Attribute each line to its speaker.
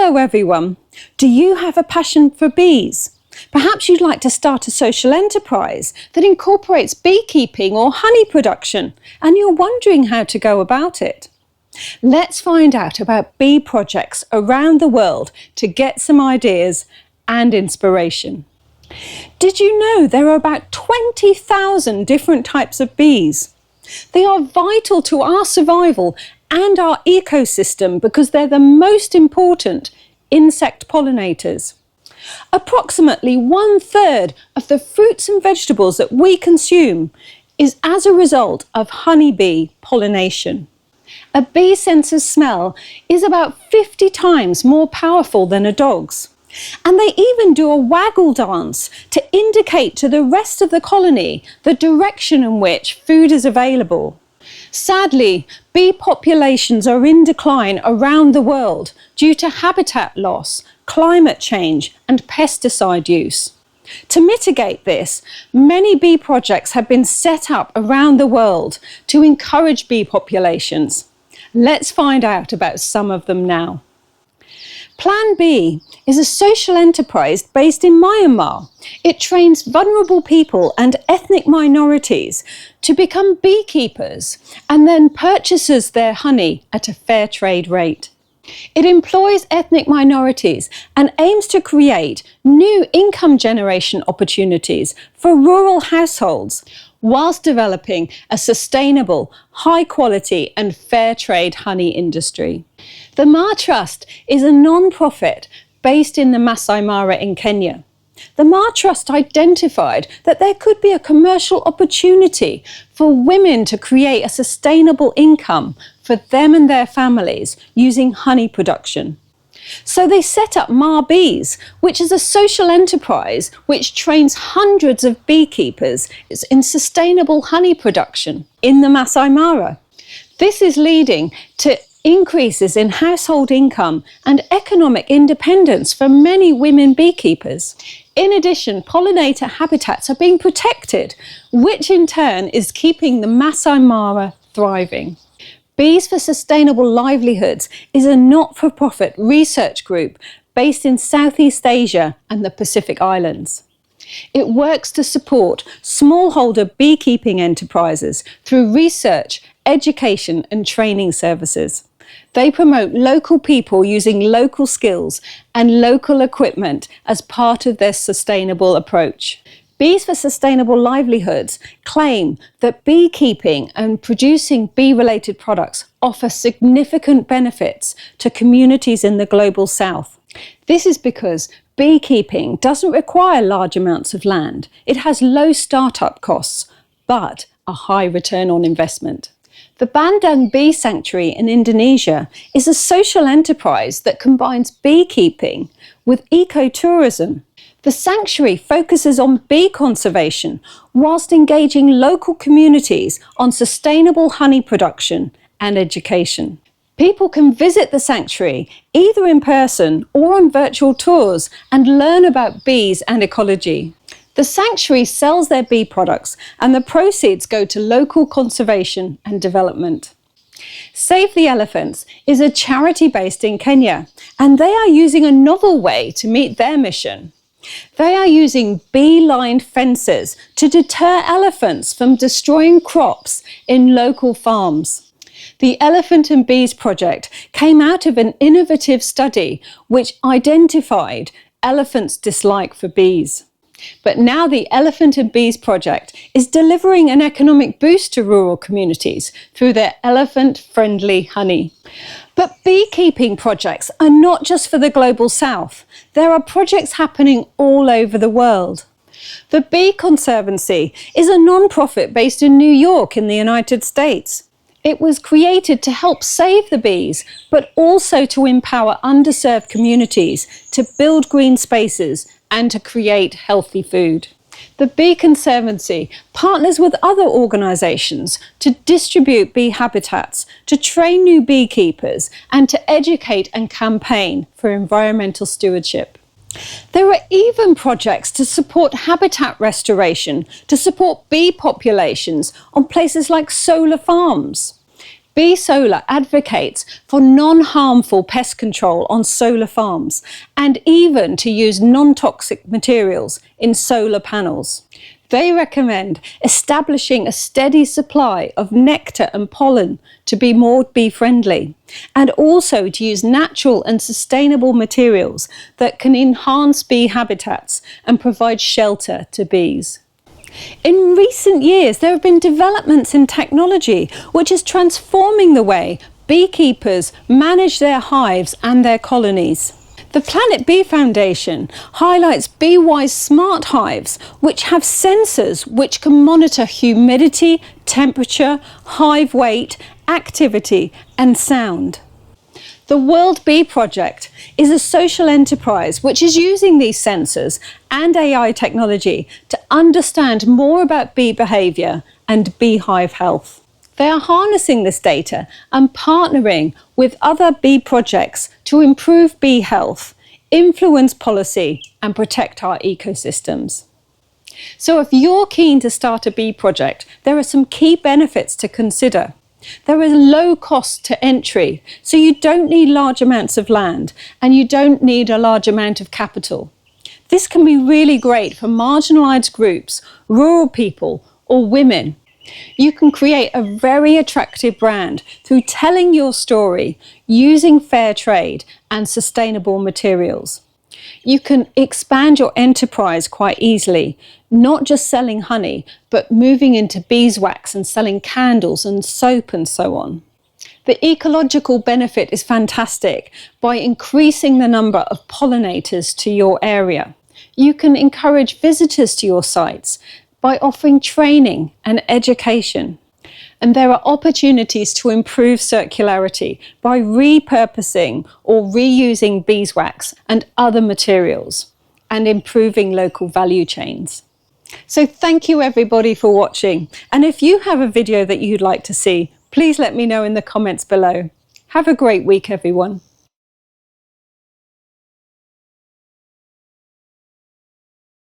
Speaker 1: Hello everyone! Do you have a passion for bees? Perhaps you'd like to start a social enterprise that incorporates beekeeping or honey production, and you're wondering how to go about it. Let's find out about bee projects around the world to get some ideas and inspiration. Did you know there are about 20,000 different types of bees? They are vital to our survival and our ecosystem because they're the most important insect pollinators. Approximately 1/3 of the fruits and vegetables that we consume is as a result of honeybee pollination. A bee's sense of smell is about 50 times more powerful than a dog's. And they even do a waggle dance to indicate to the rest of the colony the direction in which food is available. Sadly, bee populations are in decline around the world due to habitat loss, climate change, and pesticide use. To mitigate this, many bee projects have been set up around the world to encourage bee populations. Let's find out about some of them now. Plan B is a social enterprise based in Myanmar. It trains vulnerable people and ethnic minorities to become beekeepers and then purchases their honey at a fair trade rate. It employs ethnic minorities and aims to create new income generation opportunities for rural households whilst developing a sustainable, high quality and fair trade honey industry. The Ma Trust is a non-profit based in the Masai Mara in Kenya. The Ma Trust identified that there could be a commercial opportunity for women to create a sustainable income for them and their families using honey production. So they set up Ma Bees, which is a social enterprise which trains hundreds of beekeepers in sustainable honey production in the Masai Mara. This is leading to increases in household income and economic independence for many women beekeepers. In addition, pollinator habitats are being protected, which in turn is keeping the Masai Mara thriving. Bees for Sustainable Livelihoods is a not-for-profit research group based in Southeast Asia and the Pacific Islands. It works to support smallholder beekeeping enterprises through research, education and training services. They promote local people using local skills and local equipment as part of their sustainable approach. Bees for Sustainable Livelihoods claim that beekeeping and producing bee-related products offer significant benefits to communities in the global south. This is because beekeeping doesn't require large amounts of land. It has low startup costs, but a high return on investment. The Bandung Bee Sanctuary in Indonesia is a social enterprise that combines beekeeping with ecotourism. The sanctuary focuses on bee conservation whilst engaging local communities on sustainable honey production and education. People can visit the sanctuary either in person or on virtual tours and learn about bees and ecology. The sanctuary sells their bee products and the proceeds go to local conservation and development. Save the Elephants is a charity based in Kenya, and they are using a novel way to meet their mission. They are using bee-lined fences to deter elephants from destroying crops in local farms. The Elephant and Bees project came out of an innovative study which identified elephants' dislike for bees. But now the Elephant and Bees project is delivering an economic boost to rural communities through their elephant-friendly honey. But beekeeping projects are not just for the global south. There are projects happening all over the world. The Bee Conservancy is a non-profit based in New York in the United States. It was created to help save the bees, but also to empower underserved communities to build green spaces and to create healthy food. The Bee Conservancy partners with other organisations to distribute bee habitats, to train new beekeepers, and to educate and campaign for environmental stewardship. There are even projects to support habitat restoration, to support bee populations on places like solar farms. Bee Solar advocates for non-harmful pest control on solar farms and even to use non-toxic materials in solar panels. They recommend establishing a steady supply of nectar and pollen to be more bee-friendly, and also to use natural and sustainable materials that can enhance bee habitats and provide shelter to bees. In recent years, there have been developments in technology which is transforming the way beekeepers manage their hives and their colonies. The Planet Bee Foundation highlights BeeWise smart hives, which have sensors which can monitor humidity, temperature, hive weight, activity, and sound. The World Bee Project is a social enterprise which is using these sensors and AI technology to understand more about bee behaviour and beehive health. They are harnessing this data and partnering with other bee projects to improve bee health, influence policy, and protect our ecosystems. So if you're keen to start a bee project, there are some key benefits to consider. There is low cost to entry, so you don't need large amounts of land and you don't need a large amount of capital. This can be really great for marginalised groups, rural people, or women. You can create a very attractive brand through telling your story, using fair trade and sustainable materials. You can expand your enterprise quite easily, not just selling honey, but moving into beeswax and selling candles and soap and so on. The ecological benefit is fantastic by increasing the number of pollinators to your area. You can encourage visitors to your sites by offering training and education. And there are opportunities to improve circularity by repurposing or reusing beeswax and other materials and improving local value chains. So thank you everybody for watching. And if you have a video that you'd like to see, please let me know in the comments below. Have a great week, everyone.